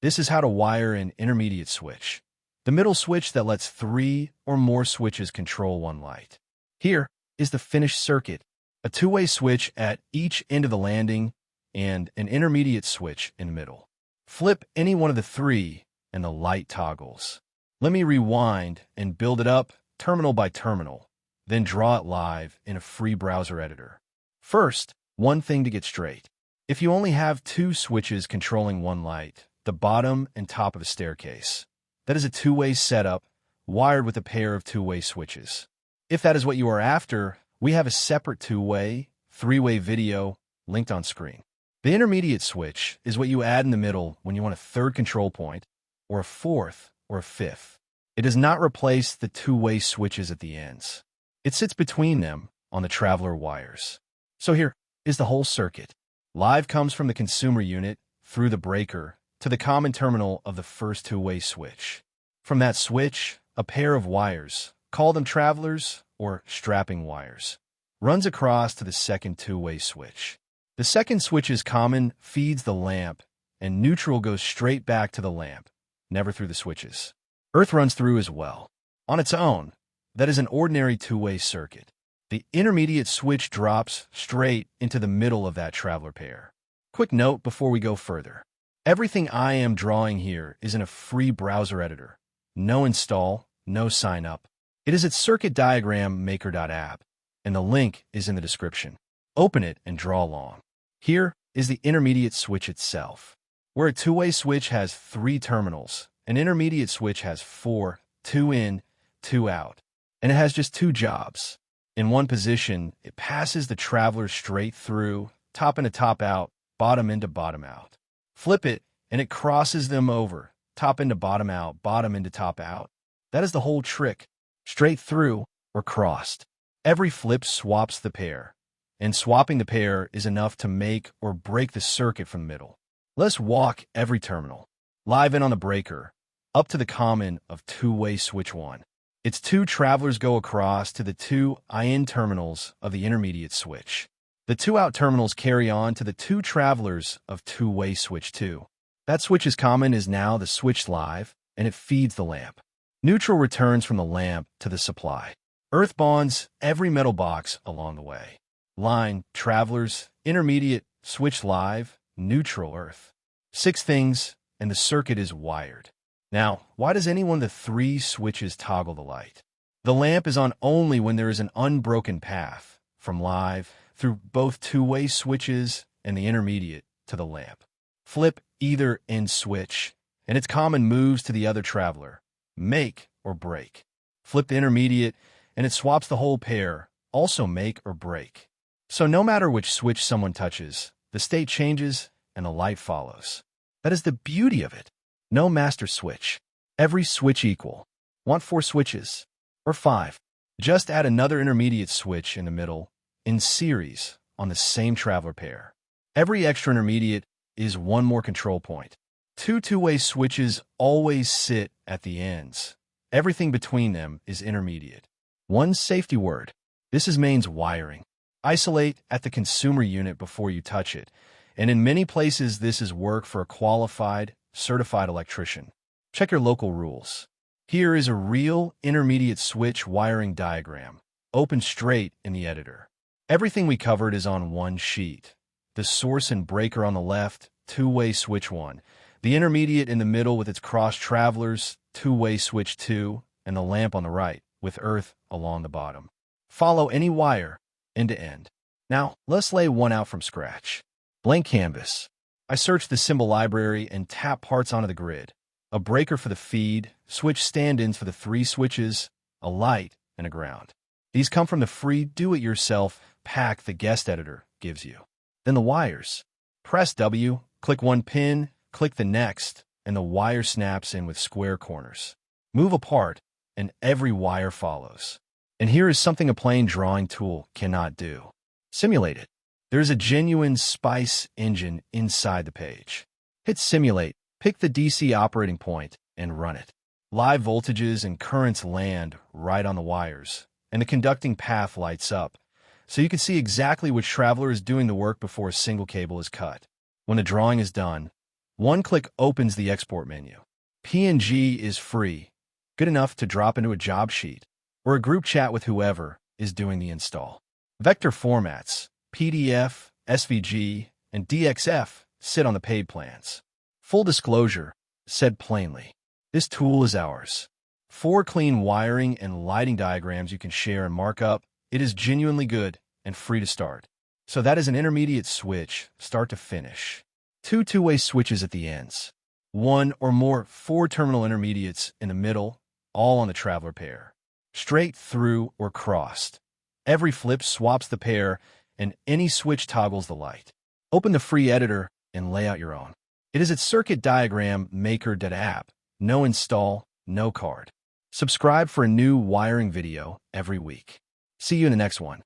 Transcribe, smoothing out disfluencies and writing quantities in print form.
This is how to wire an intermediate switch, the middle switch that lets 3 or more switches control one light. Here is the finished circuit, a two-way switch at each end of the landing and an intermediate switch in the middle. Flip any one of the 3 and the light toggles. Let me rewind and build it up terminal by terminal, then draw it live in a free browser editor. First, one thing to get straight. If you only have 2 switches controlling one light, the bottom and top of a staircase, that is a two-way setup wired with a pair of two-way switches. If that is what you are after, we have a separate two-way, 3-way video linked on screen. The intermediate switch is what you add in the middle when you want a 3rd control point, or a 4th, or a 5th. It does not replace the two-way switches at the ends. It sits between them on the traveler wires. So here is the whole circuit. Live comes from the consumer unit through the breaker to the common terminal of the first two-way switch. From that switch, a pair of wires, call them travelers or strapping wires, runs across to the second two-way switch. The second switch's common feeds the lamp, and neutral goes straight back to the lamp, never through the switches. Earth runs through as well. On its own, that is an ordinary two-way circuit. The intermediate switch drops straight into the middle of that traveler pair. Quick note before we go further. Everything I am drawing here is in a free browser editor. No install, no sign up. It is at CircuitDiagramMaker.app, and the link is in the description. Open it and draw along. Here is the intermediate switch itself. Where a two-way switch has 3 terminals, an intermediate switch has 4, 2 in, 2 out, and it has just 2 jobs. In one position, it passes the traveler straight through, top into top out, bottom into bottom out. Flip it, and it crosses them over, top into bottom out, bottom into top out. That is the whole trick, straight through or crossed. Every flip swaps the pair, and swapping the pair is enough to make or break the circuit from the middle. Let's walk every terminal. Live in on the breaker, up to the common of two-way switch 1. Its 2 travelers go across to the 2 in terminals of the intermediate switch. The 2 out terminals carry on to the 2 travelers of two-way switch 2. That switch's common is now the switch live, and it feeds the lamp. Neutral returns from the lamp to the supply. Earth bonds every metal box along the way. Line, travelers, intermediate, switch live, neutral, earth. 6 things, and the circuit is wired. Now, why does any one of the 3 switches toggle the light? The lamp is on only when there is an unbroken path from live through both two-way switches and the intermediate to the lamp. Flip either end switch, and its common moves to the other traveler. Make or break. Flip the intermediate, and it swaps the whole pair, also make or break. So no matter which switch someone touches, the state changes and the light follows. That is the beauty of it. No master switch. Every switch equal. Want 4 switches? Or 5? Just add another intermediate switch in the middle, in series, on the same traveler pair. Every extra intermediate is 1 more control point. 2 two-way switches always sit at the ends. Everything between them is intermediate. 1 safety word. This is mains wiring. Isolate at the consumer unit before you touch it, and in many places this is work for a qualified, certified electrician. Check your local rules. Here is a real intermediate switch wiring diagram, open straight in the editor. Everything we covered is on one sheet. The source and breaker on the left, two-way switch 1. The intermediate in the middle with its cross travelers, two-way switch 2, and the lamp on the right, with earth along the bottom. Follow any wire, end to end. Now, let's lay one out from scratch. Blank canvas. I search the symbol library and tap parts onto the grid. A breaker for the feed, switch stand-ins for the 3 switches, a light, and a ground. These come from the free do-it-yourself pack the guest editor gives you. Then the wires. Press W, click one pin, click the next, and the wire snaps in with square corners. Move apart, and every wire follows. And here is something a plain drawing tool cannot do. Simulate it. There is a genuine SPICE engine inside the page. Hit Simulate, pick the DC operating point, and run it. Live voltages and currents land right on the wires, and the conducting path lights up, so you can see exactly which traveler is doing the work before a single cable is cut. When the drawing is done, One click opens the export menu. PNG is free, good enough to drop into a job sheet or a group chat with whoever is doing the install. Vector formats, PDF, SVG, and DXF sit on the paid plans. Full disclosure, said plainly, this tool is ours. 4 clean wiring and lighting diagrams you can share and mark up. It is genuinely good and free to start. So that is an intermediate switch, start to finish. 2 two-way switches at the ends. 1 or more 4-terminal intermediates in the middle, all on the traveler pair. Straight through or crossed. Every flip swaps the pair, and any switch toggles the light. Open the free editor and lay out your own. It is at CircuitDiagramMaker.app. No install, no card. Subscribe for a new wiring video every week. See you in the next one.